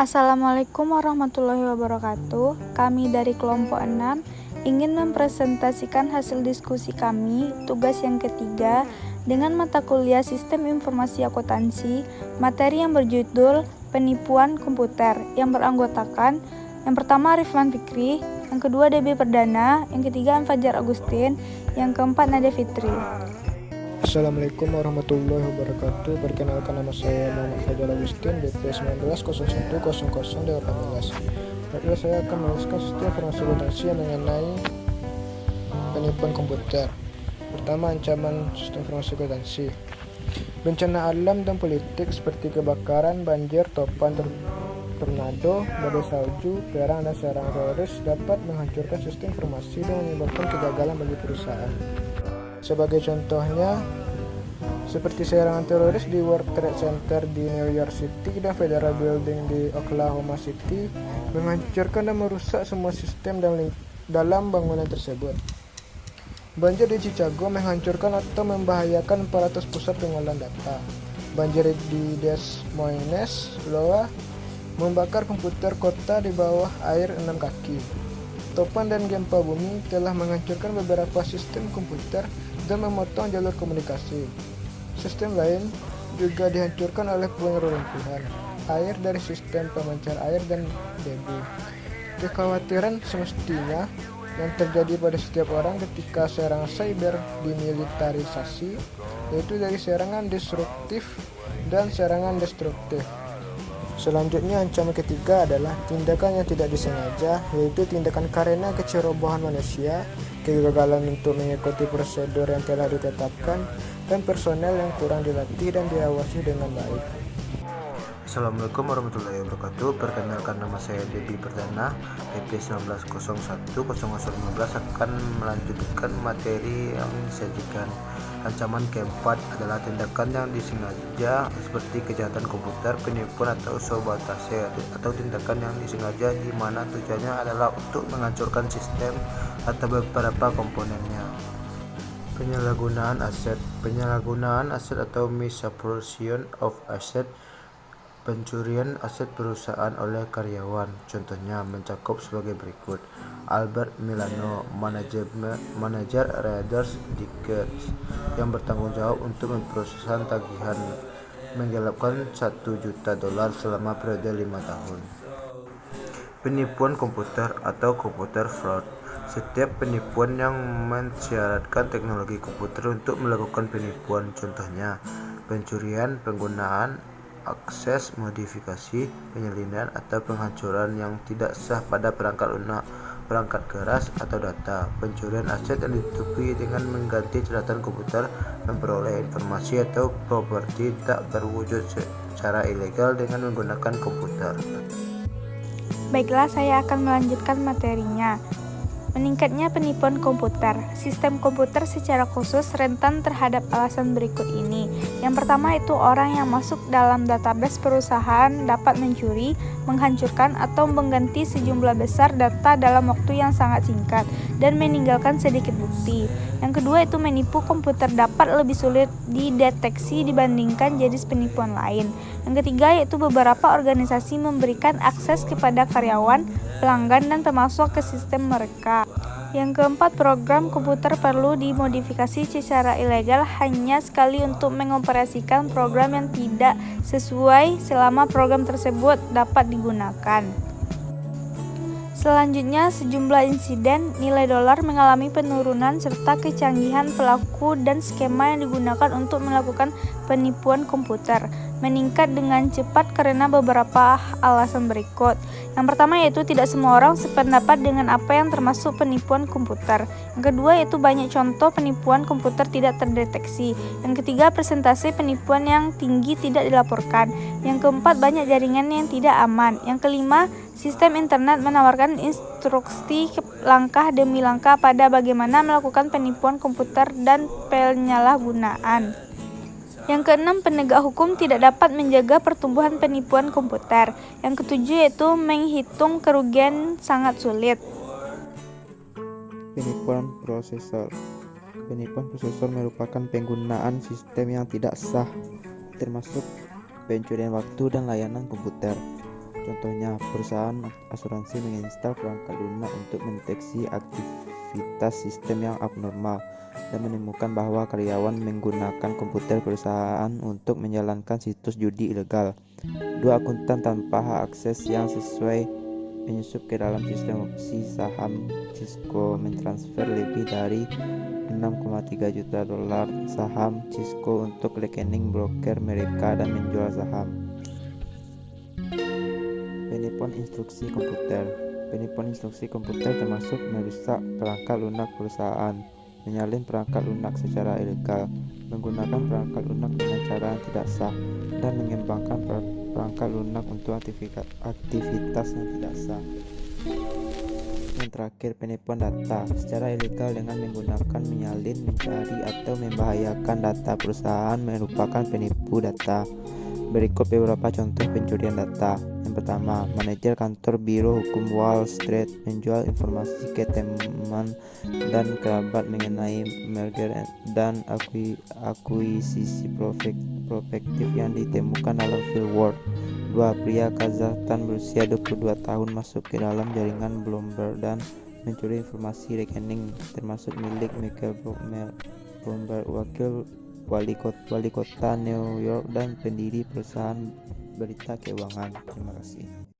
Assalamualaikum warahmatullahi wabarakatuh. Kami dari kelompok 6 ingin mempresentasikan hasil diskusi kami tugas yang ketiga dengan mata kuliah Sistem Informasi Akuntansi, materi yang berjudul Penipuan Komputer, yang beranggotakan yang pertama Rifman Fikri, yang kedua DB Perdana, yang ketiga Fajar Agustin, yang keempat Nadia Fitri. Assalamualaikum warahmatullahi wabarakatuh. Perkenalkan, nama saya Muhammad Fajar Agustin, BP 19010018. Baiklah, saya akan menuliskan sistem informasi akuntansi yang mengenai penipuan komputer. Pertama, ancaman sistem informasi akuntansi. Bencana alam dan politik seperti kebakaran, banjir, topan, tornado, badai salju, perang, dan serangan teroris dapat menghancurkan sistem informasi dan menyebabkan kegagalan bagi perusahaan. Sebagai contohnya, seperti serangan teroris di World Trade Center di New York City dan Federal Building di Oklahoma City menghancurkan dan merusak semua sistem dalam bangunan tersebut. Banjir di Chicago menghancurkan atau membahayakan 400 pusat pengolahan data. Banjir di Des Moines, Iowa membakar komputer kota di bawah air 6 kaki. Topan dan gempa bumi telah menghancurkan beberapa sistem komputer dan memotong jalur komunikasi. Sistem lain juga dihancurkan oleh reruntuhan air dari sistem pemancar air dan debu. Kekhawatiran semestinya yang terjadi pada setiap orang ketika serangan cyber dimilitarisasi, yaitu dari serangan disruptif dan serangan destruktif. Selanjutnya, ancaman ketiga adalah tindakan yang tidak disengaja, yaitu tindakan karena kecerobohan manusia, kegagalan untuk mengikuti prosedur yang telah ditetapkan, dan personel yang kurang dilatih dan diawasi dengan baik. Assalamualaikum warahmatullahi wabarakatuh. Perkenalkan, nama saya DB Perdana, PP 19010015 akan melanjutkan materi yang disajikan. Ancaman keempat adalah tindakan yang disengaja seperti kejahatan komputer, penipuan atau sabotase, atau tindakan yang disengaja di mana tujuannya adalah untuk menghancurkan sistem atau beberapa komponennya. Penyalahgunaan aset atau misappropriation of asset, pencurian aset perusahaan oleh karyawan. Contohnya mencakup sebagai berikut: Albert Milano, manajer Raiders Digest, yang bertanggung jawab untuk memproses tagihan, menggelapkan $1 juta selama periode 5 tahun. Penipuan komputer atau computer fraud. Setiap penipuan yang mensyaratkan teknologi komputer untuk melakukan penipuan. Contohnya pencurian, penggunaan akses, modifikasi, penyalinan atau penghancuran yang tidak sah pada perangkat lunak, perangkat keras atau data. Pencurian aset yang ditutupi dengan mengganti catatan komputer, memperoleh informasi atau properti tak berwujud secara ilegal dengan menggunakan komputer. Baiklah, saya akan melanjutkan materinya. Meningkatnya penipuan komputer. Sistem komputer secara khusus rentan terhadap alasan berikut ini. Yang pertama itu orang yang masuk dalam database perusahaan dapat mencuri, menghancurkan, atau mengganti sejumlah besar data dalam waktu yang sangat singkat dan meninggalkan sedikit bukti. Yang kedua itu menipu komputer dapat lebih sulit dideteksi dibandingkan jenis penipuan lain. Yang ketiga yaitu beberapa organisasi memberikan akses kepada karyawan, pelanggan, dan termasuk ke sistem mereka. Yang keempat, program komputer perlu dimodifikasi secara ilegal hanya sekali untuk mengoperasikan program yang tidak sesuai selama program tersebut dapat digunakan. Selanjutnya, sejumlah insiden nilai dolar mengalami penurunan serta kecanggihan pelaku dan skema yang digunakan untuk melakukan penipuan komputer meningkat dengan cepat karena beberapa alasan berikut. Yang pertama yaitu tidak semua orang sependapat dengan apa yang termasuk penipuan komputer. Yang kedua yaitu banyak contoh penipuan komputer tidak terdeteksi. Yang ketiga, presentasi penipuan yang tinggi tidak dilaporkan. Yang keempat, banyak jaringan yang tidak aman. Yang kelima, sistem internet menawarkan instruksi langkah demi langkah pada bagaimana melakukan penipuan komputer dan penyalahgunaan. Yang keenam, penegak hukum tidak dapat menjaga pertumbuhan penipuan komputer. Yang ketujuh yaitu menghitung kerugian sangat sulit. Penipuan prosesor. Penipuan prosesor merupakan penggunaan sistem yang tidak sah, termasuk pencurian waktu dan layanan komputer. Contohnya, perusahaan asuransi menginstal perangkat lunak untuk mendeteksi aktivitas sistem yang abnormal dan menemukan bahwa karyawan menggunakan komputer perusahaan untuk menjalankan situs judi ilegal. Dua akuntan tanpa hak akses yang sesuai menyusup ke dalam sistem opsi saham Cisco mentransfer lebih dari 6,3 juta dolar saham Cisco untuk rekening broker mereka dan menjual saham. Penipuan instruksi komputer. Penipuan instruksi komputer termasuk merusak perangkat lunak perusahaan, menyalin perangkat lunak secara ilegal, menggunakan perangkat lunak dengan cara yang tidak sah, dan mengembangkan perangkat lunak untuk aktivitas yang tidak sah. Yang terakhir, penipuan data secara ilegal dengan menggunakan, menyalin, mencari, atau membahayakan data perusahaan merupakan penipu data. Berikut beberapa contoh pencurian data. Yang pertama, manajer kantor biro hukum Wall Street menjual informasi ke teman dan kerabat mengenai merger dan akuisisi prospektif yang ditemukan dalam Fieldwork. 2. Pria Kazakhstan berusia 22 tahun masuk ke dalam jaringan Bloomberg dan mencuri informasi rekening termasuk milik Michael Bloomberg, wakil wali kota New York dan pendiri perusahaan berita keuangan. Terima kasih.